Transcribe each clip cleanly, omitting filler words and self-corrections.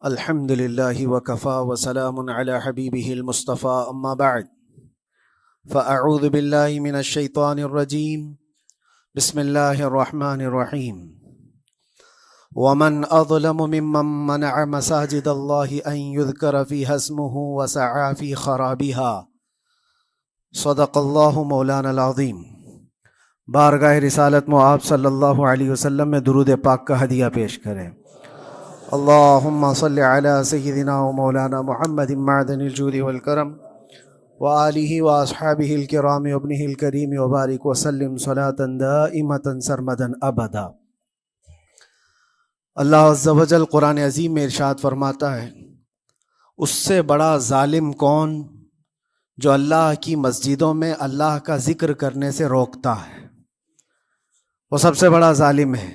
الحمد لله وكفى وسلام على حبيبه المصطفى أما بعد فأعوذ بالله من الشيطان الرجيم بسم الله الرحمن الرحيم ومن أظلم ممن منع مساجد الله أن يذكر فيها اسمه وسعى في خرابها صدق الله مولانا العظيم۔ بارگاہ رسالت میں آپ صلی اللہ علیہ وسلم میں درود پاک کا ہدیہ پیش کریں۔ اللہم صلی علی سیدنا و مولانا محمد معدن الجود والکرم وآلہ واصحابہ الکرام وابنہ الکریم وبارک وسلم صلاة دائمة سرمدا ابدا۔ اللہ عز و جل قرآن عظیم میں ارشاد فرماتا ہے، اس سے بڑا ظالم کون جو اللہ کی مسجدوں میں اللہ کا ذکر کرنے سے روکتا ہے، وہ سب سے بڑا ظالم ہے۔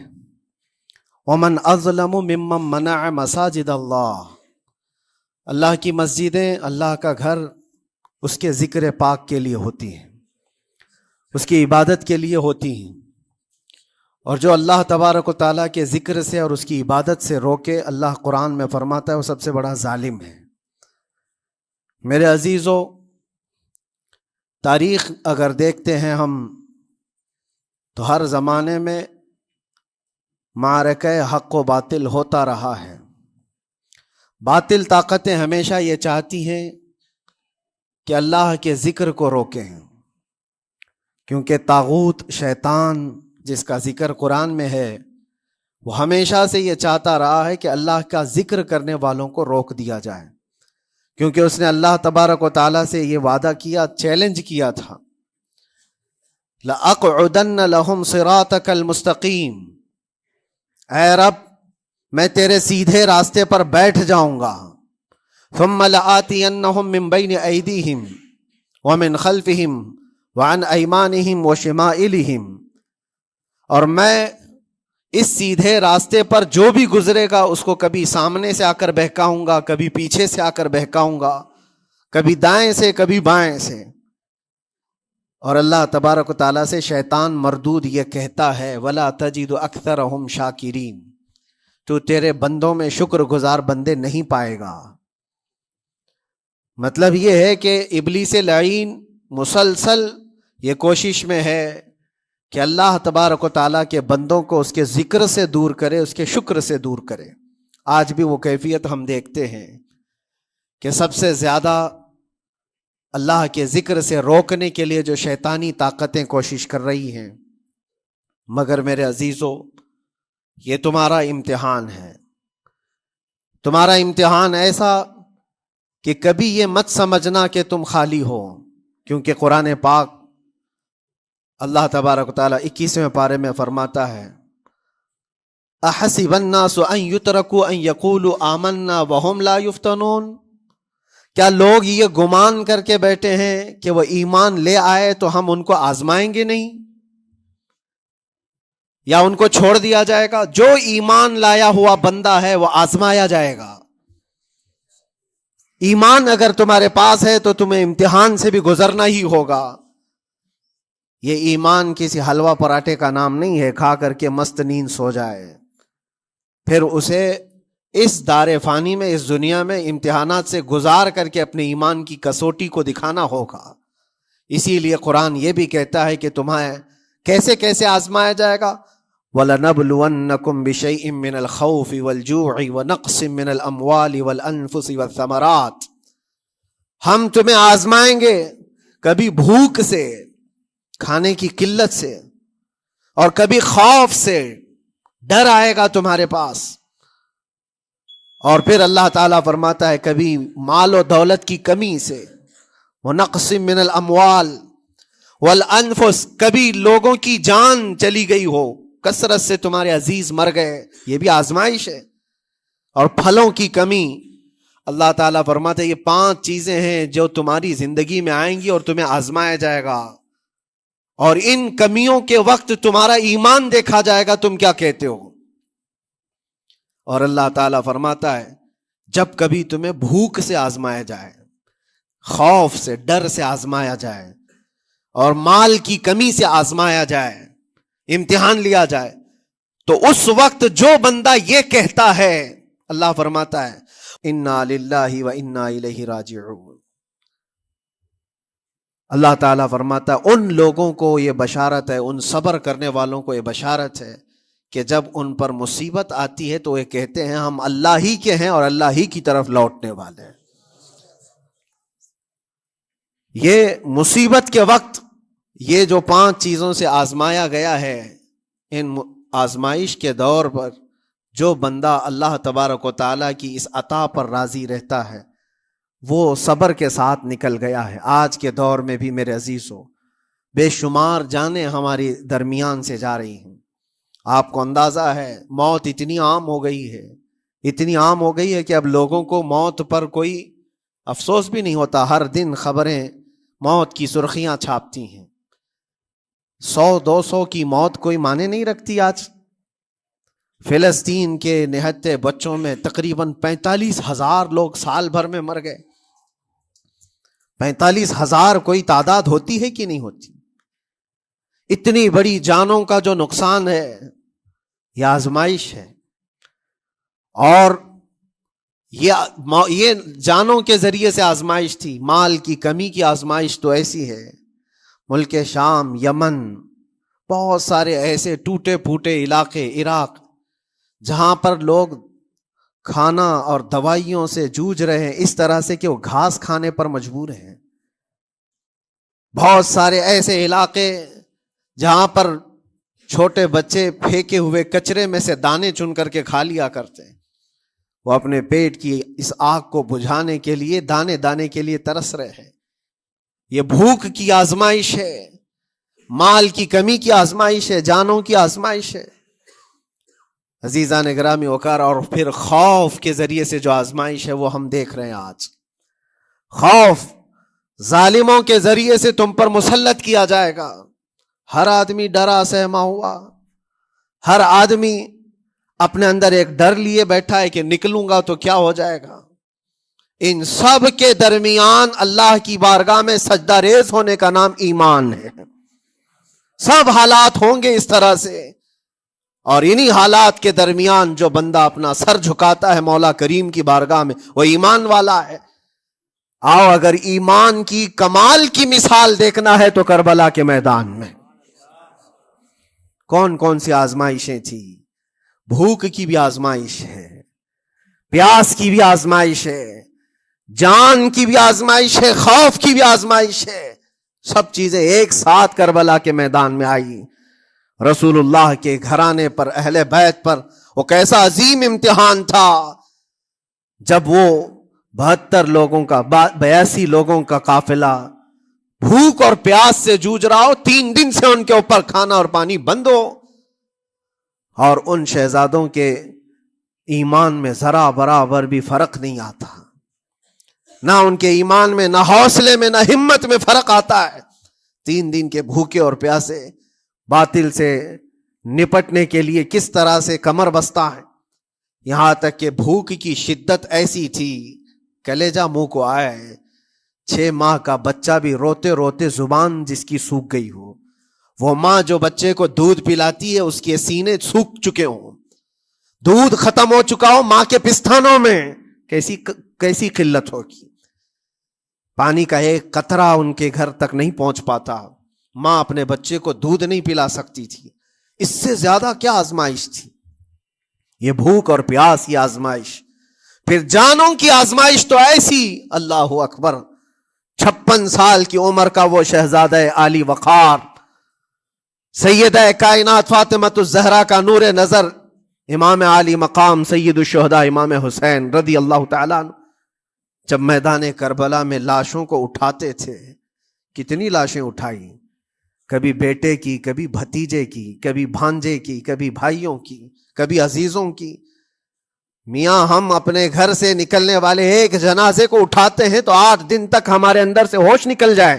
ومن اظلم ممن منع مساجد اللہ، اللہ کی مسجدیں، اللہ کا گھر اس کے ذکر پاک کے لیے ہوتی ہیں، اس کی عبادت کے لیے ہوتی ہیں، اور جو اللہ تبارک و تعالیٰ کے ذکر سے اور اس کی عبادت سے روکے، اللہ قرآن میں فرماتا ہے وہ سب سے بڑا ظالم ہے۔ میرے عزیزو، تاریخ اگر دیکھتے ہیں ہم تو ہر زمانے میں معرکہ حق و باطل ہوتا رہا ہے۔ باطل طاقتیں ہمیشہ یہ چاہتی ہیں کہ اللہ کے ذکر کو روکیں، کیونکہ طاغوت شیطان جس کا ذکر قرآن میں ہے وہ ہمیشہ سے یہ چاہتا رہا ہے کہ اللہ کا ذکر کرنے والوں کو روک دیا جائے، کیونکہ اس نے اللہ تبارک و تعالیٰ سے یہ وعدہ کیا، چیلنج کیا تھا، لَأَقْعُدَنَّ لَهُمْ صِرَاطَكَ الْمُسْتَقِيمِ، اے رب میں تیرے سیدھے راستے پر بیٹھ جاؤں گا، ثُمَّ لَآتِيَنَّهُمْ مِنْ بَيْنِ أَيْدِيهِمْ وَمِنْ خَلْفِهِمْ وَعَنْ أَيْمَانِهِمْ وَشِمَائِلِهِمْ، اور میں اس سیدھے راستے پر جو بھی گزرے گا اس کو کبھی سامنے سے آ کر بہکاؤں گا، کبھی پیچھے سے آ کر بہکاؤں گا، کبھی دائیں سے کبھی بائیں سے۔ اور اللہ تبارک و تعالیٰ سے شیطان مردود یہ کہتا ہے، وَلَا تَجِدُ أَكْثَرَهُمْ شَاكِرِينَ، تو تیرے بندوں میں شکر گزار بندے نہیں پائے گا۔ مطلب یہ ہے کہ ابلیس لعین مسلسل یہ کوشش میں ہے کہ اللہ تبارک و تعالیٰ کے بندوں کو اس کے ذکر سے دور کرے، اس کے شکر سے دور کرے۔ آج بھی وہ کیفیت ہم دیکھتے ہیں کہ سب سے زیادہ اللہ کے ذکر سے روکنے کے لیے جو شیطانی طاقتیں کوشش کر رہی ہیں، مگر میرے عزیزو یہ تمہارا امتحان ہے، تمہارا امتحان ایسا کہ کبھی یہ مت سمجھنا کہ تم خالی ہو، کیونکہ قرآن پاک اللہ تبارک و تعالیٰ 21ویں پارے میں فرماتا ہے، احسب الناس ان یترکوا ان یقولوا آمنا وهم لا یفتنون، کیا لوگ یہ گمان کر کے بیٹھے ہیں کہ وہ ایمان لے آئے تو ہم ان کو آزمائیں گے نہیں، یا ان کو چھوڑ دیا جائے گا؟ جو ایمان لایا ہوا بندہ ہے وہ آزمایا جائے گا۔ ایمان اگر تمہارے پاس ہے تو تمہیں امتحان سے بھی گزرنا ہی ہوگا۔ یہ ایمان کسی حلوہ پراٹھے کا نام نہیں ہے، کھا کر کے مست نیند سو جائے، پھر اسے اس دار فانی میں، اس دنیا میں امتحانات سے گزار کر کے اپنے ایمان کی کسوٹی کو دکھانا ہوگا۔ اسی لیے قرآن یہ بھی کہتا ہے کہ تمہیں کیسے کیسے آزمایا جائے گا، وَلَنَبْلُوَنَّكُمْ بِشَيْءٍ مِّنَ الْخَوْفِ وَالْجُوعِ وَنَقْصٍ مِّنَ الْأَمْوَالِ وَالْأَنفُسِ وَالثَّمَرَاتِ، ہم تمہیں آزمائیں گے کبھی بھوک سے، کھانے کی قلت سے، اور کبھی خوف سے، ڈر آئے گا تمہارے پاس، اور پھر اللہ تعالیٰ فرماتا ہے کبھی مال و دولت کی کمی سے، وَنَقْصٍ مِّنَ الْأَمْوَالِ وَالْأَنفُسِ، کبھی لوگوں کی جان چلی گئی ہو، کثرت سے تمہارے عزیز مر گئے، یہ بھی آزمائش ہے، اور پھلوں کی کمی۔ اللہ تعالیٰ فرماتا ہے یہ 5 چیزیں ہیں جو تمہاری زندگی میں آئیں گی اور تمہیں آزمایا جائے گا، اور ان کمیوں کے وقت تمہارا ایمان دیکھا جائے گا، تم کیا کہتے ہو۔ اور اللہ تعالیٰ فرماتا ہے جب کبھی تمہیں بھوک سے آزمایا جائے، خوف سے، ڈر سے آزمایا جائے، اور مال کی کمی سے آزمایا جائے، امتحان لیا جائے، تو اس وقت جو بندہ یہ کہتا ہے، اللہ فرماتا ہے انا للہ و انا الیہ راجعون۔ اللہ تعالیٰ فرماتا ہے ان لوگوں کو یہ بشارت ہے، ان صبر کرنے والوں کو یہ بشارت ہے کہ جب ان پر مصیبت آتی ہے تو یہ کہتے ہیں ہم اللہ ہی کے ہیں اور اللہ ہی کی طرف لوٹنے والے ہیں۔ یہ مصیبت کے وقت یہ جو 5 چیزوں سے آزمایا گیا ہے، ان آزمائش کے دور پر جو بندہ اللہ تبارک و تعالیٰ کی اس عطا پر راضی رہتا ہے وہ صبر کے ساتھ نکل گیا ہے۔ آج کے دور میں بھی میرے عزیزو بے شمار جانیں ہماری درمیان سے جا رہی ہیں۔ آپ کو اندازہ ہے موت اتنی عام ہو گئی ہے، اتنی عام ہو گئی ہے کہ اب لوگوں کو موت پر کوئی افسوس بھی نہیں ہوتا۔ ہر دن خبریں موت کی سرخیاں چھاپتی ہیں۔ 100-200 کی موت کوئی معنی نہیں رکھتی آج۔ فلسطین کے نہتے بچوں میں تقریباً 45,000 لوگ سال بھر میں مر گئے۔ 45,000 کوئی تعداد ہوتی ہے کہ نہیں ہوتی؟ اتنی بڑی جانوں کا جو نقصان ہے یہ آزمائش ہے، اور یہ جانوں کے ذریعے سے آزمائش تھی۔ مال کی کمی کی آزمائش تو ایسی ہے، ملک شام، یمن، بہت سارے ایسے ٹوٹے پھوٹے علاقے، عراق، جہاں پر لوگ کھانا اور دوائیوں سے جوجھ رہے ہیں اس طرح سے کہ وہ گھاس کھانے پر مجبور ہیں۔ بہت سارے ایسے علاقے جہاں پر چھوٹے بچے پھینکے ہوئے کچرے میں سے دانے چن کر کے کھا لیا کرتے ہیں۔ وہ اپنے پیٹ کی اس آگ کو بجھانے کے لیے دانے دانے کے لیے ترس رہے ہیں۔ یہ بھوک کی آزمائش ہے، مال کی کمی کی آزمائش ہے، جانوں کی آزمائش ہے۔ عزیزان گرامی وقار، اور پھر خوف کے ذریعے سے جو آزمائش ہے وہ ہم دیکھ رہے ہیں آج۔ خوف ظالموں کے ذریعے سے تم پر مسلط کیا جائے گا۔ ہر آدمی ڈرا سہما ہوا، ہر آدمی اپنے اندر ایک ڈر لیے بیٹھا ہے کہ نکلوں گا تو کیا ہو جائے گا۔ ان سب کے درمیان اللہ کی بارگاہ میں سجدہ ریز ہونے کا نام ایمان ہے۔ سب حالات ہوں گے اس طرح سے، اور انہی حالات کے درمیان جو بندہ اپنا سر جھکاتا ہے مولا کریم کی بارگاہ میں وہ ایمان والا ہے۔ آؤ اگر ایمان کی کمال کی مثال دیکھنا ہے تو کربلا کے میدان میں کون کون سی آزمائشیں تھیں۔ بھوک کی بھی آزمائش ہے، پیاس کی بھی آزمائش ہے، جان کی بھی آزمائش ہے، خوف کی بھی آزمائش ہے۔ سب چیزیں ایک ساتھ کربلا کے میدان میں آئی۔ رسول اللہ کے گھرانے پر، اہل بیت پر وہ کیسا عظیم امتحان تھا جب وہ 72 لوگوں کا 82 لوگوں کا قافلہ بھوک اور پیاس سے جوجھ رہا ہو، 3 دن سے ان کے اوپر کھانا اور پانی بند ہو، اور ان شہزادوں کے ایمان میں ذرا برابر بھی فرق نہیں آتا، نہ ان کے ایمان میں، نہ حوصلے میں، نہ ہمت میں فرق آتا ہے۔ 3 دن کے بھوکے اور پیاسے باطل سے نپٹنے کے لیے کس طرح سے کمر بستہ ہے۔ یہاں تک کہ بھوک کی شدت ایسی تھی کلیجہ منہ کو آئے، 6 ماہ کا بچہ بھی روتے روتے زبان جس کی سوکھ گئی ہو، وہ ماں جو بچے کو دودھ پلاتی ہے اس کے سینے سوکھ چکے ہوں، دودھ ختم ہو چکا ہو ماں کے پستانوں میں، کیسی قلت ہوگی۔ پانی کا ایک قطرہ ان کے گھر تک نہیں پہنچ پاتا، ماں اپنے بچے کو دودھ نہیں پلا سکتی تھی۔ اس سے زیادہ کیا آزمائش تھی؟ یہ بھوک اور پیاس کی آزمائش۔ پھر جانوں کی آزمائش تو ایسی، اللہ اکبر، 56 سال کی عمر کا وہ شہزادہ عالی وقار، سیدہ کائنات فاطمۃ الزہرا کا نور نظر، امام عالی مقام سید الشہداء امام حسین رضی اللہ تعالیٰ عنہ، جب میدان کربلا میں لاشوں کو اٹھاتے تھے، کتنی لاشیں اٹھائی، کبھی بیٹے کی، کبھی بھتیجے کی، کبھی بھانجے کی، کبھی بھائیوں کی، کبھی عزیزوں کی۔ میاں ہم اپنے گھر سے نکلنے والے ایک جنازے کو اٹھاتے ہیں تو 8 دن تک ہمارے اندر سے ہوش نکل جائے۔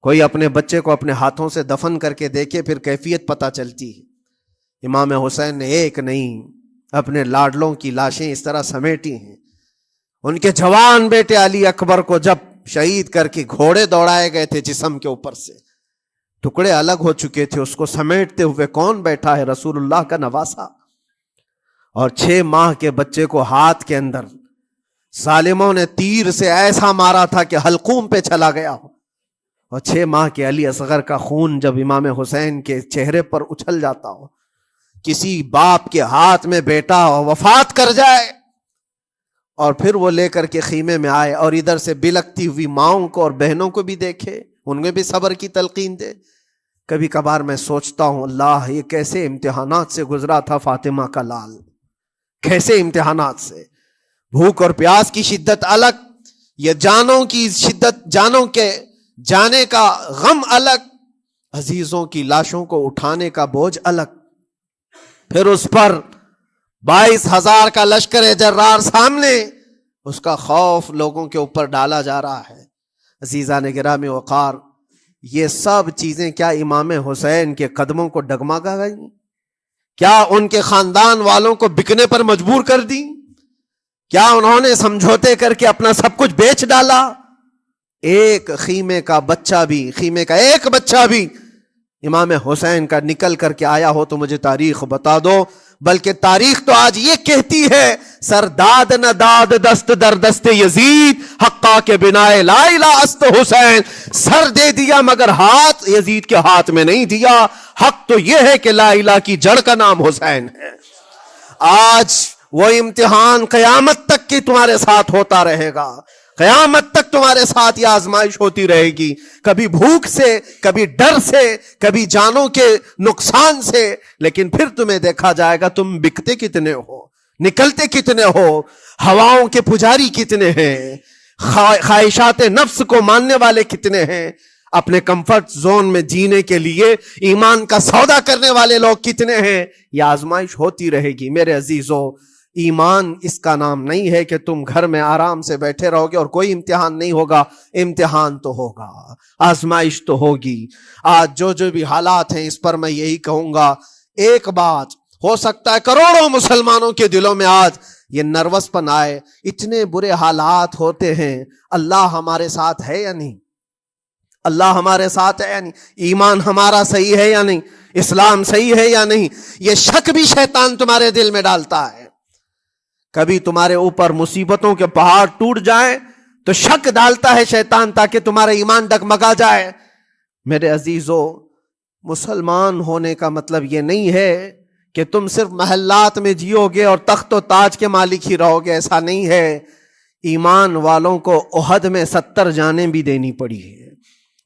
کوئی اپنے بچے کو اپنے ہاتھوں سے دفن کر کے دیکھے پھر کیفیت پتہ چلتی ہے۔ امام حسین نے ایک نہیں اپنے لاڈلوں کی لاشیں اس طرح سمیٹی ہیں۔ ان کے جوان بیٹے علی اکبر کو جب شہید کر کے گھوڑے دوڑائے گئے تھے جسم کے اوپر سے، ٹکڑے الگ ہو چکے تھے، اس کو سمیٹتے ہوئے کون بیٹھا ہے؟ رسول اللہ کا نواسا۔ اور 6 ماہ کے بچے کو ہاتھ کے اندر ظالموں نے تیر سے ایسا مارا تھا کہ حلقوم پہ چلا گیا ہو، اور 6 ماہ کے علی اصغر کا خون جب امام حسین کے چہرے پر اچھل جاتا ہو، کسی باپ کے ہاتھ میں بیٹا وفات کر جائے اور پھر وہ لے کر کے خیمے میں آئے اور ادھر سے بلکتی ہوئی ماؤں کو اور بہنوں کو بھی دیکھے، ان میں بھی صبر کی تلقین دے. کبھی کبھار میں سوچتا ہوں اللہ یہ کیسے امتحانات سے گزرا تھا فاطمہ کا لال، کیسے امتحانات سے. بھوک اور پیاس کی شدت الگ، یہ جانوں کی شدت، جانوں کے جانے کا غم الگ، عزیزوں کی لاشوں کو اٹھانے کا بوجھ الگ، پھر اس پر 22,000 کا لشکر جرار سامنے، اس کا خوف لوگوں کے اوپر ڈالا جا رہا ہے. عزیزان گرامی وقار، یہ سب چیزیں کیا امام حسین کے قدموں کو ڈگمگا گئیں؟ کیا ان کے خاندان والوں کو بکنے پر مجبور کر دی؟ کیا انہوں نے سمجھوتے کر کے اپنا سب کچھ بیچ ڈالا؟ ایک خیمے کا بچہ بھی، خیمے کا ایک بچہ بھی امام حسین کا نکل کر کے آیا ہو تو مجھے تاریخ بتا دو. بلکہ تاریخ تو آج یہ کہتی ہے سرداد نہ داد دست در دست یزید، حقا کے بنا لا الہ است حسین. سر دے دیا مگر ہاتھ یزید کے ہاتھ میں نہیں دیا. حق تو یہ ہے کہ لا الہ کی جڑ کا نام حسین ہے. آج وہ امتحان قیامت تک کی تمہارے ساتھ ہوتا رہے گا، قیامت تک تمہارے ساتھ یہ آزمائش ہوتی رہے گی، کبھی بھوک سے، کبھی ڈر سے، کبھی جانوں کے نقصان سے، لیکن پھر تمہیں دیکھا جائے گا تم بکتے کتنے ہو، نکلتے کتنے ہو، ہواؤں کے پجاری کتنے ہیں، خواہشات نفس کو ماننے والے کتنے ہیں، اپنے کمفرٹ زون میں جینے کے لیے ایمان کا سودا کرنے والے لوگ کتنے ہیں. یہ آزمائش ہوتی رہے گی. میرے عزیزو، ایمان اس کا نام نہیں ہے کہ تم گھر میں آرام سے بیٹھے رہو گے اور کوئی امتحان نہیں ہوگا. امتحان تو ہوگا، آزمائش تو ہوگی. آج جو بھی حالات ہیں اس پر میں یہی کہوں گا، ایک بات ہو سکتا ہے کروڑوں مسلمانوں کے دلوں میں آج یہ نروس پن آئے، اتنے برے حالات ہوتے ہیں، اللہ ہمارے ساتھ ہے یا نہیں؟ اللہ ہمارے ساتھ ہے یا نہیں؟ ایمان ہمارا صحیح ہے یا نہیں؟ اسلام صحیح ہے یا نہیں؟ یہ شک بھی شیطان تمہارے دل میں ڈالتا ہے. کبھی تمہارے اوپر مصیبتوں کے پہاڑ ٹوٹ جائیں تو شک ڈالتا ہے شیطان تاکہ تمہارا ایمان ڈگمگا جائے. میرے عزیزو، مسلمان ہونے کا مطلب یہ نہیں ہے کہ تم صرف محلات میں جیو گے اور تخت و تاج کے مالک ہی رہو گے، ایسا نہیں ہے. ایمان والوں کو احد میں 70 جانیں بھی دینی پڑی ہے.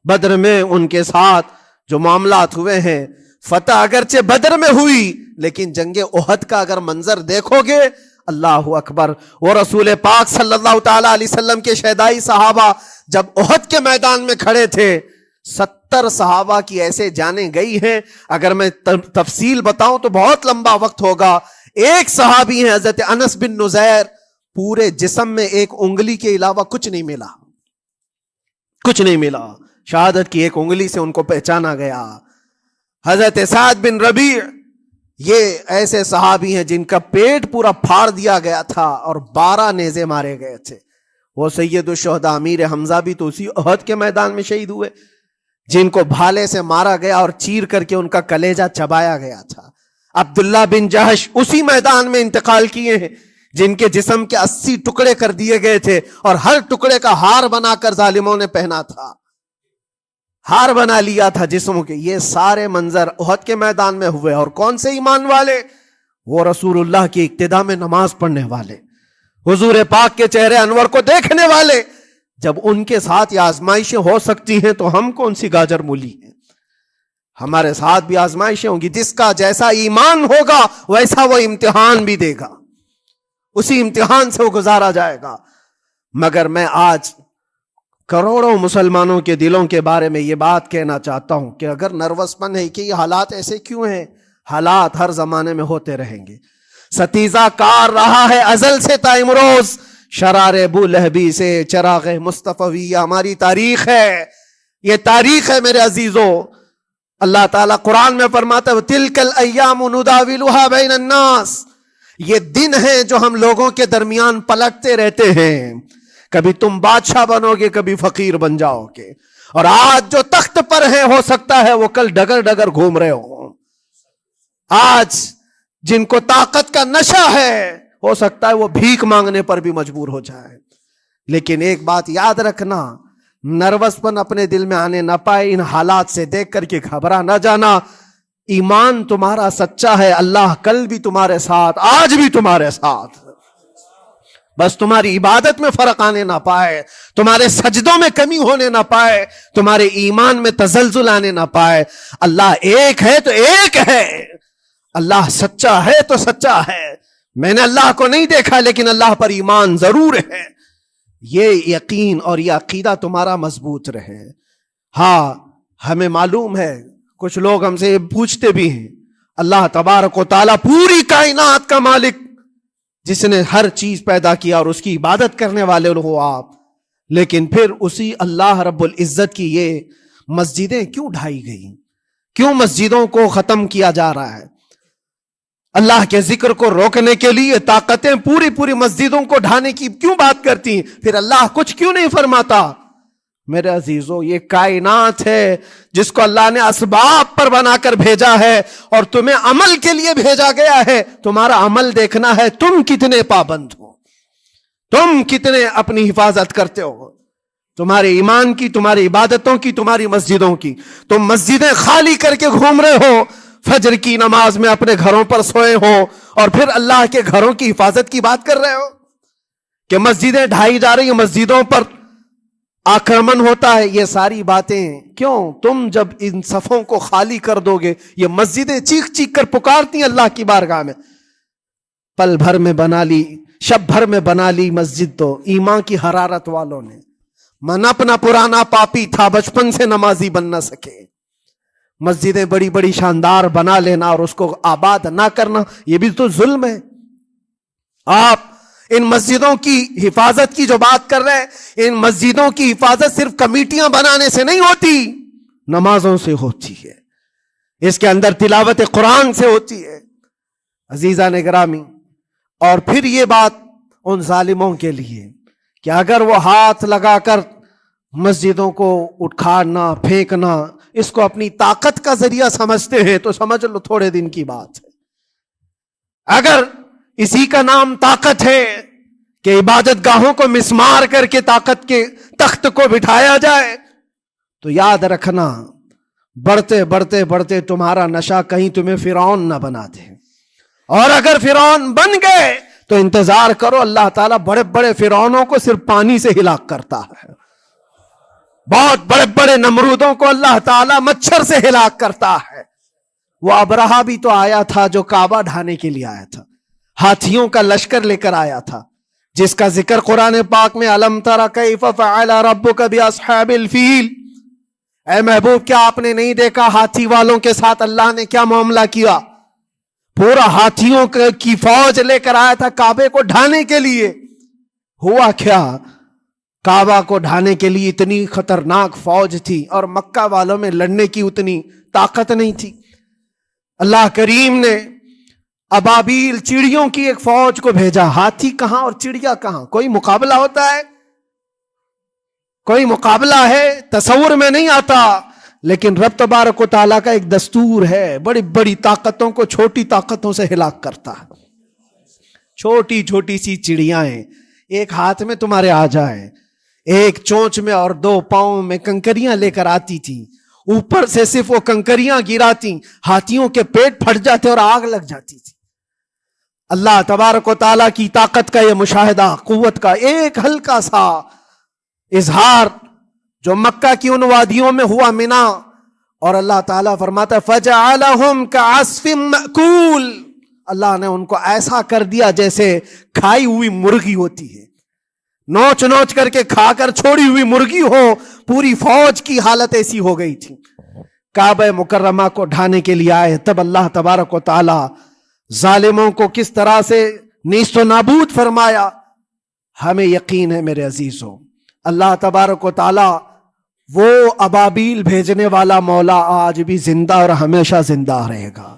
بدر میں ان کے ساتھ جو معاملات ہوئے ہیں، فتح اگرچہ بدر میں ہوئی لیکن جنگ احد کا اگر منظر دیکھو گے، اللہ اکبر. وہ رسول پاک صلی اللہ تعالی علیہ وسلم کے شہدائی صحابہ جب احد کے میدان میں کھڑے تھے، 70 صحابہ کی ایسے جانیں گئی ہیں. اگر میں تفصیل بتاؤں تو بہت لمبا وقت ہوگا. ایک صحابی ہیں حضرت انس بن نزیر، پورے جسم میں ایک انگلی کے علاوہ کچھ نہیں ملا، کچھ نہیں ملا. شہادت کی ایک انگلی سے ان کو پہچانا گیا. حضرت سعد بن ربیع، یہ ایسے صحابی ہیں جن کا پیٹ پورا پھاڑ دیا گیا تھا اور 12 نیزے مارے گئے تھے. وہ سید الشہداء امیر حمزہ بھی تو اسی احد کے میدان میں شہید ہوئے، جن کو بھالے سے مارا گیا اور چیر کر کے ان کا کلیجہ چبایا گیا تھا. عبداللہ بن جہش اسی میدان میں انتقال کیے ہیں، جن کے جسم کے 80 ٹکڑے کر دیے گئے تھے اور ہر ٹکڑے کا ہار بنا کر ظالموں نے پہنا تھا، ہار بنا لیا تھا جسموں کے. یہ سارے منظر احد کے میدان میں ہوئے. اور کون سے ایمان والے؟ وہ رسول اللہ کی اقتداء میں نماز پڑھنے والے، حضور پاک کے چہرے انور کو دیکھنے والے. جب ان کے ساتھ یہ آزمائشیں ہو سکتی ہیں تو ہم کون سی گاجر مولی ہیں؟ ہمارے ساتھ بھی آزمائشیں ہوں گی. جس کا جیسا ایمان ہوگا ویسا وہ امتحان بھی دے گا، اسی امتحان سے وہ گزارا جائے گا. مگر میں آج کروڑوں مسلمانوں کے دلوں کے بارے میں یہ بات کہنا چاہتا ہوں کہ اگر نروس پن ہے کہ یہ حالات ایسے کیوں ہیں، حالات ہر زمانے میں ہوتے رہیں گے. ستیزہ کار رہا ہے ازل سے تا امروز، شرار ابو لہبی سے چراغ مصطفی. ہماری تاریخ ہے، یہ تاریخ ہے میرے عزیزو. اللہ تعالیٰ قرآن میں فرماتا ہے تِلْكَ الْأَيَّامُ نُدَاوِلُهَا بَيْنَ النَّاسِ. یہ دن ہیں جو ہم لوگوں کے درمیان پلٹتے رہتے ہیں. کبھی تم بادشاہ بنو گے، کبھی فقیر بن جاؤ گے. اور آج جو تخت پر ہیں ہو سکتا ہے وہ کل ڈگر ڈگر گھوم رہے ہوں. آج جن کو طاقت کا نشہ ہے ہو سکتا ہے وہ بھیک مانگنے پر بھی مجبور ہو جائے. لیکن ایک بات یاد رکھنا، نروس پن اپنے دل میں آنے نہ پائے. ان حالات سے دیکھ کر کے گھبرا نہ جانا. ایمان تمہارا سچا ہے، اللہ کل بھی تمہارے ساتھ، آج بھی تمہارے ساتھ. بس تمہاری عبادت میں فرق آنے نہ پائے، تمہارے سجدوں میں کمی ہونے نہ پائے، تمہارے ایمان میں تزلزل آنے نہ پائے. اللہ ایک ہے تو ایک ہے، اللہ سچا ہے تو سچا ہے. میں نے اللہ کو نہیں دیکھا لیکن اللہ پر ایمان ضرور ہے. یہ یقین اور یہ عقیدہ تمہارا مضبوط رہے. ہاں ہمیں معلوم ہے، کچھ لوگ ہم سے پوچھتے بھی ہیں، اللہ تبارک و تعالیٰ پوری کائنات کا مالک، جس نے ہر چیز پیدا کیا اور اس کی عبادت کرنے والے ہو آپ، لیکن پھر اسی اللہ رب العزت کی یہ مسجدیں کیوں ڈھائی گئی؟ کیوں مسجدوں کو ختم کیا جا رہا ہے؟ اللہ کے ذکر کو روکنے کے لیے طاقتیں پوری مسجدوں کو ڈھانے کی کیوں بات کرتی ہیں؟ پھر اللہ کچھ کیوں نہیں فرماتا؟ میرے عزیزو، یہ کائنات ہے جس کو اللہ نے اسباب پر بنا کر بھیجا ہے اور تمہیں عمل کے لیے بھیجا گیا ہے. تمہارا عمل دیکھنا ہے، تم کتنے پابند ہو، تم کتنے اپنی حفاظت کرتے ہو، تمہارے ایمان کی، تمہاری عبادتوں کی، تمہاری مسجدوں کی. تم مسجدیں خالی کر کے گھوم رہے ہو، فجر کی نماز میں اپنے گھروں پر سوئے ہو اور پھر اللہ کے گھروں کی حفاظت کی بات کر رہے ہو کہ مسجدیں ڈھائی جا رہی ہیں، مسجدوں پر آکرمن ہوتا ہے. یہ ساری باتیں کیوں؟ تم جب ان صفوں کو خالی کر دو گے، یہ مسجدیں چیخ چیخ کر پکارتی ہیں اللہ کی بارگاہ میں. پل بھر میں بنا لی، شب بھر میں بنا لی مسجد تو ایمان کی حرارت والوں نے. من اپنا پرانا پاپی تھا، بچپن سے نمازی بن نہ سکے. مسجدیں بڑی بڑی شاندار بنا لینا اور اس کو آباد نہ کرنا، یہ بھی تو ظلم ہے. آپ ان مسجدوں کی حفاظت کی جو بات کر رہے ہیں، ان مسجدوں کی حفاظت صرف کمیٹیاں بنانے سے نہیں ہوتی، نمازوں سے ہوتی ہے، اس کے اندر تلاوت قرآن سے ہوتی ہے. عزیزان گرامی، اور پھر یہ بات ان ظالموں کے لیے کہ اگر وہ ہاتھ لگا کر مسجدوں کو اٹھانا پھینکنا اس کو اپنی طاقت کا ذریعہ سمجھتے ہیں تو سمجھ لو تھوڑے دن کی بات ہے. اگر اسی کا نام طاقت ہے کہ عبادت گاہوں کو مسمار کر کے طاقت کے تخت کو بٹھایا جائے، تو یاد رکھنا بڑھتے بڑھتے بڑھتے تمہارا نشہ کہیں تمہیں فرعون نہ بنا دے. اور اگر فرعون بن گئے تو انتظار کرو، اللہ تعالیٰ بڑے بڑے فرعونوں کو صرف پانی سے ہلاک کرتا ہے. بہت بڑے بڑے نمرودوں کو اللہ تعالیٰ مچھر سے ہلاک کرتا ہے. وہ ابرہہ بھی تو آیا تھا جو کعبہ ڈھانے کے لیے آیا تھا، ہاتھیوں کا لشکر لے کر آیا تھا، جس کا ذکر قرآن پاک میں الم تر کیف فعل ربک باصحاب الفیل. اے محبوب، کیا آپ نے نہیں دیکھا ہاتھی والوں کے ساتھ اللہ نے کیا معاملہ کیا؟ پورا ہاتھیوں کی فوج لے کر آیا تھا کعبے کو ڈھانے کے لیے. ہوا کیا؟ کعبہ کو ڈھانے کے لیے اتنی خطرناک فوج تھی اور مکہ والوں میں لڑنے کی اتنی طاقت نہیں تھی. اللہ کریم نے ابابیل چڑیوں کی ایک فوج کو بھیجا. ہاتھی کہاں اور چڑیا کہاں؟ کوئی مقابلہ ہوتا ہے؟ کوئی مقابلہ ہے؟ تصور میں نہیں آتا. لیکن رب تبارک و تعالیٰ کا ایک دستور ہے، بڑی بڑی طاقتوں کو چھوٹی طاقتوں سے ہلاک کرتا ہے. چھوٹی چھوٹی سی چڑیاں ایک ہاتھ میں تمہارے آ جائے، ایک چونچ میں اور دو پاؤں میں کنکریاں لے کر آتی تھی، اوپر سے صرف وہ کنکریاں گراتی، ہاتھیوں کے پیٹ پھٹ جاتے اور آگ لگ جاتی تھی. اللہ تبارک و تعالیٰ کی طاقت کا یہ مشاہدہ، قوت کا ایک ہلکا سا اظہار جو مکہ کی ان وادیوں میں ہوا منا، اور اللہ تعالیٰ فرماتا ہے فَجَعَلَهُمْ كَعَصْفٍ مَأْكُولٍ. اللہ نے ان کو ایسا کر دیا جیسے کھائی ہوئی مرغی ہوتی ہے، نوچ نوچ کر کے کھا کر چھوڑی ہوئی مرغی ہو. پوری فوج کی حالت ایسی ہو گئی تھی. کعبہ مکرمہ کو ڈھانے کے لیے آئے، تب اللہ تبارک و تعالی ظالموں کو کس طرح سے نیست و نابود فرمایا. ہمیں یقین ہے میرے عزیزوں، اللہ تبارک و تعالی وہ ابابیل بھیجنے والا مولا آج بھی زندہ اور ہمیشہ زندہ رہے گا.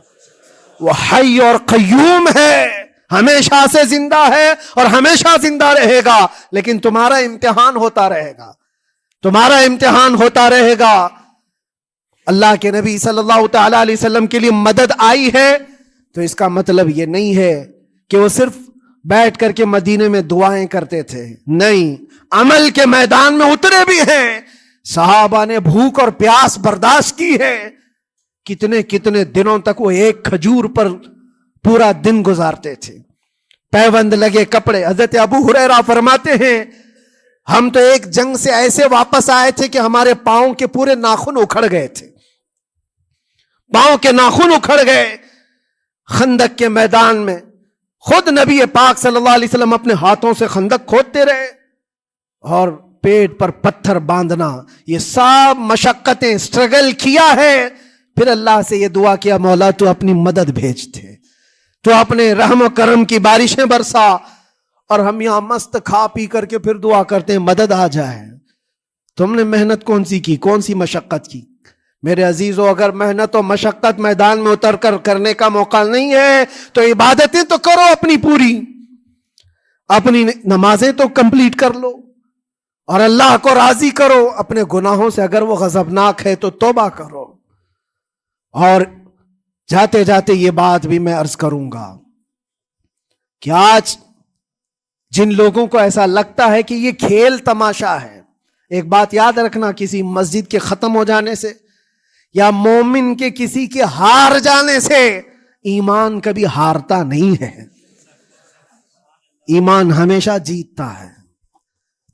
وہ حی اور قیوم ہے، ہمیشہ سے زندہ ہے اور ہمیشہ زندہ رہے گا. لیکن تمہارا امتحان ہوتا رہے گا، تمہارا امتحان ہوتا رہے گا. اللہ کے نبی صلی اللہ تعالی علیہ وسلم کے لیے مدد آئی ہے تو اس کا مطلب یہ نہیں ہے کہ وہ صرف بیٹھ کر کے مدینے میں دعائیں کرتے تھے؟ نہیں، عمل کے میدان میں اترے بھی ہیں۔ صحابہ نے بھوک اور پیاس برداشت کی ہے، کتنے کتنے دنوں تک وہ ایک کھجور پر پورا دن گزارتے تھے، پیوند لگے کپڑے۔ حضرت ابو ہریرہ فرماتے ہیں ہم تو ایک جنگ سے ایسے واپس آئے تھے کہ ہمارے پاؤں کے پورے ناخن اکھڑ گئے تھے، پاؤں کے ناخن اکھڑ گئے۔ خندق کے میدان میں خود نبی پاک صلی اللہ علیہ وسلم اپنے ہاتھوں سے خندق کھودتے رہے، اور پیٹ پر پتھر باندھنا، یہ سب مشقتیں، سٹرگل کیا ہے۔ پھر اللہ سے یہ دعا کیا مولا تو اپنی مدد بھیج دے، تو اپنے رحم و کرم کی بارشیں برسا، اور ہم یہاں مست کھا پی کر کے پھر دعا کرتے ہیں مدد آ جائے۔ تم نے محنت کون سی کی، کون سی مشقت کی؟ میرے عزیزو، اگر محنت و مشقت میدان میں اتر کر کرنے کا موقع نہیں ہے تو عبادتیں تو کرو اپنی پوری، اپنی نمازیں تو کمپلیٹ کر لو، اور اللہ کو راضی کرو۔ اپنے گناہوں سے اگر وہ غضبناک ہے تو توبہ کرو۔ اور جاتے جاتے یہ بات بھی میں عرض کروں گا کہ آج جن لوگوں کو ایسا لگتا ہے کہ یہ کھیل تماشا ہے، ایک بات یاد رکھنا، کسی مسجد کے ختم ہو جانے سے یا مومن کے کسی کے ہار جانے سے ایمان کبھی ہارتا نہیں ہے، ایمان ہمیشہ جیتتا ہے۔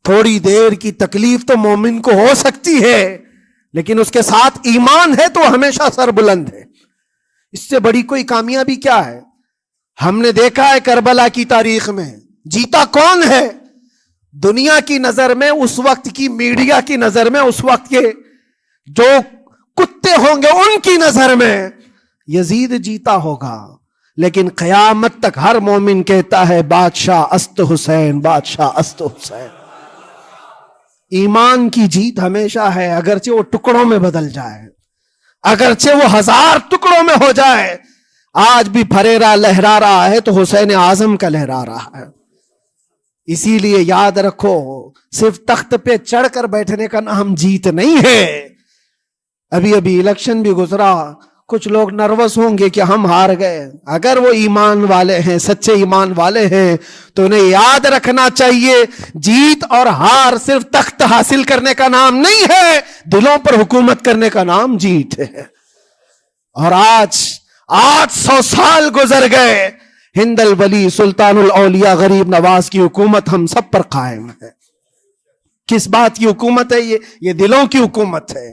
تھوڑی دیر کی تکلیف تو مومن کو ہو سکتی ہے، لیکن اس کے ساتھ ایمان ہے تو ہمیشہ سر بلند ہے۔ اس سے بڑی کوئی کامیابی کیا ہے؟ ہم نے دیکھا ہے کربلا کی تاریخ میں جیتا کون ہے؟ دنیا کی نظر میں، اس وقت کی میڈیا کی نظر میں، اس وقت کے جو کتے ہوں گے ان کی نظر میں یزید جیتا ہوگا، لیکن قیامت تک ہر مومن کہتا ہے بادشاہ است حسین، بادشاہ است حسین۔ ایمان کی جیت ہمیشہ ہے، اگرچہ وہ ٹکڑوں میں بدل جائے، اگرچہ وہ 1000 ٹکڑوں میں ہو جائے۔ آج بھی پھریرا لہرا رہا ہے تو حسین اعظم کا لہرا رہا ہے۔ اسی لیے یاد رکھو، صرف تخت پہ چڑھ کر بیٹھنے کا نام جیت نہیں ہے۔ ابھی الیکشن بھی گزرا، کچھ لوگ نروس ہوں گے کہ ہم ہار گئے۔ اگر وہ ایمان والے ہیں، سچے ایمان والے ہیں، تو انہیں یاد رکھنا چاہیے جیت اور ہار صرف تخت حاصل کرنے کا نام نہیں ہے، دلوں پر حکومت کرنے کا نام جیت ہے۔ اور آج 800 سال گزر گئے، ہند الولی سلطان الاولیاء غریب نواز کی حکومت ہم سب پر قائم ہے۔ کس بات کی حکومت ہے یہ دلوں کی حکومت ہے۔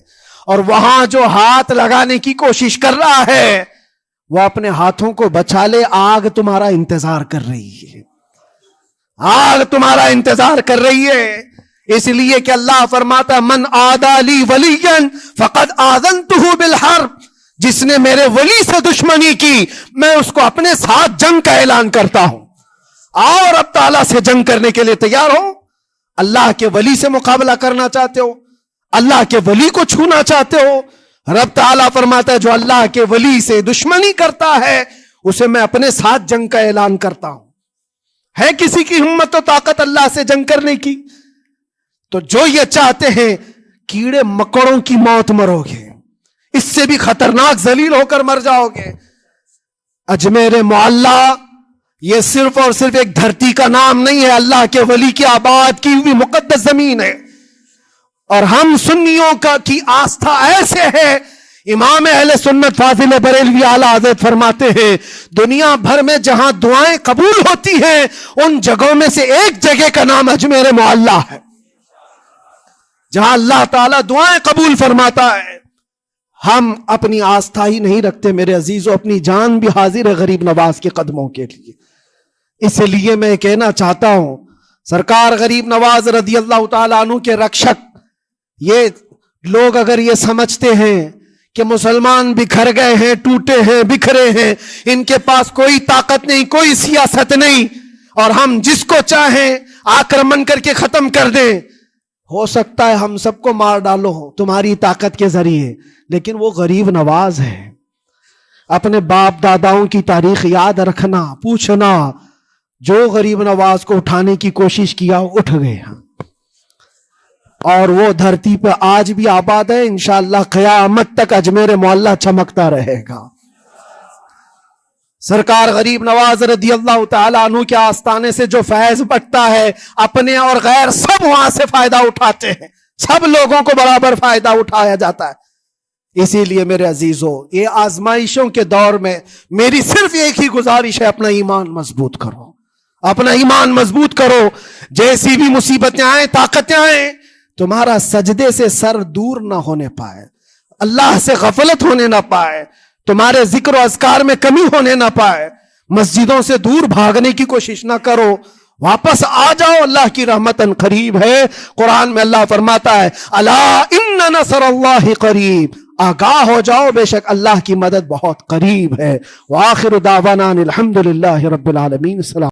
اور وہاں جو ہاتھ لگانے کی کوشش کر رہا ہے وہ اپنے ہاتھوں کو بچا لے، آگ تمہارا انتظار کر رہی ہے، آگ تمہارا انتظار کر رہی ہے۔ اس لیے کہ اللہ فرماتا من عادی لی ولیا فقد آذنتہ بالحرب، جس نے میرے ولی سے دشمنی کی میں اس کو اپنے ساتھ جنگ کا اعلان کرتا ہوں۔ آؤ رب تعالیٰ سے جنگ کرنے کے لیے تیار ہو؟ اللہ کے ولی سے مقابلہ کرنا چاہتے ہو؟ اللہ کے ولی کو چھونا چاہتے ہو؟ رب تعالیٰ فرماتا ہے جو اللہ کے ولی سے دشمنی کرتا ہے اسے میں اپنے ساتھ جنگ کا اعلان کرتا ہوں۔ ہے کسی کی ہمت و طاقت اللہ سے جنگ کرنے کی؟ تو جو یہ چاہتے ہیں کیڑے مکڑوں کی موت مرو گے، اس سے بھی خطرناک ذلیل ہو کر مر جاؤ گے۔ اجمیر معلیٰ یہ صرف اور صرف ایک دھرتی کا نام نہیں ہے، اللہ کے ولی کی آباد کی ہوئی مقدس زمین ہے۔ اور ہم سنیوں کی آستھا ایسے ہے، امام اہل سنت فاضل بریلوی اعلیٰ حضرت فرماتے ہیں دنیا بھر میں جہاں دعائیں قبول ہوتی ہیں ان جگہوں میں سے ایک جگہ کا نام اجمیر معلیٰ ہے، جہاں اللہ تعالیٰ دعائیں قبول فرماتا ہے۔ ہم اپنی آستھا ہی نہیں رکھتے میرے عزیزو، اپنی جان بھی حاضر ہے غریب نواز کے قدموں کے لیے۔ اس لیے میں کہنا چاہتا ہوں سرکار غریب نواز رضی اللہ تعالیٰ عنہ کے رکشک، یہ لوگ اگر یہ سمجھتے ہیں کہ مسلمان بکھر گئے ہیں، ٹوٹے ہیں، بکھرے ہیں، ان کے پاس کوئی طاقت نہیں، کوئی سیاست نہیں، اور ہم جس کو چاہیں آکرمن کر کے ختم کر دیں، ہو سکتا ہے ہم سب کو مار ڈالو تمہاری طاقت کے ذریعے، لیکن وہ غریب نواز ہے۔ اپنے باپ داداؤں کی تاریخ یاد رکھنا، پوچھنا، جو غریب نواز کو اٹھانے کی کوشش کیا اٹھ گئے ہیں، اور وہ دھرتی پہ آج بھی آباد ہے۔ انشاءاللہ قیامت تک اجمیر معلیٰ چمکتا رہے گا۔ سرکار غریب نواز رضی اللہ تعالیٰ عنہ کے آستانے سے جو فیض بٹتا ہے، اپنے اور غیر سب وہاں سے فائدہ اٹھاتے ہیں، سب لوگوں کو برابر فائدہ اٹھایا جاتا ہے۔ اسی لیے میرے عزیزو، یہ آزمائشوں کے دور میں میری صرف ایک ہی گزارش ہے، اپنا ایمان مضبوط کرو، اپنا ایمان مضبوط کرو۔ جیسی بھی مصیبتیں آئیں، طاقتیں آئیں، تمہارا سجدے سے سر دور نہ ہونے پائے، اللہ سے غفلت ہونے نہ پائے، تمہارے ذکر و اذکار میں کمی ہونے نہ پائے، مسجدوں سے دور بھاگنے کی کوشش نہ کرو، واپس آ جاؤ، اللہ کی رحمت قریب ہے۔ قرآن میں اللہ فرماتا ہے الا ان نصر اللہ قریب، آگاہ ہو جاؤ، بے شک اللہ کی مدد بہت قریب ہے۔ وآخر دعوانا الحمدللہ رب العالمین۔ السلام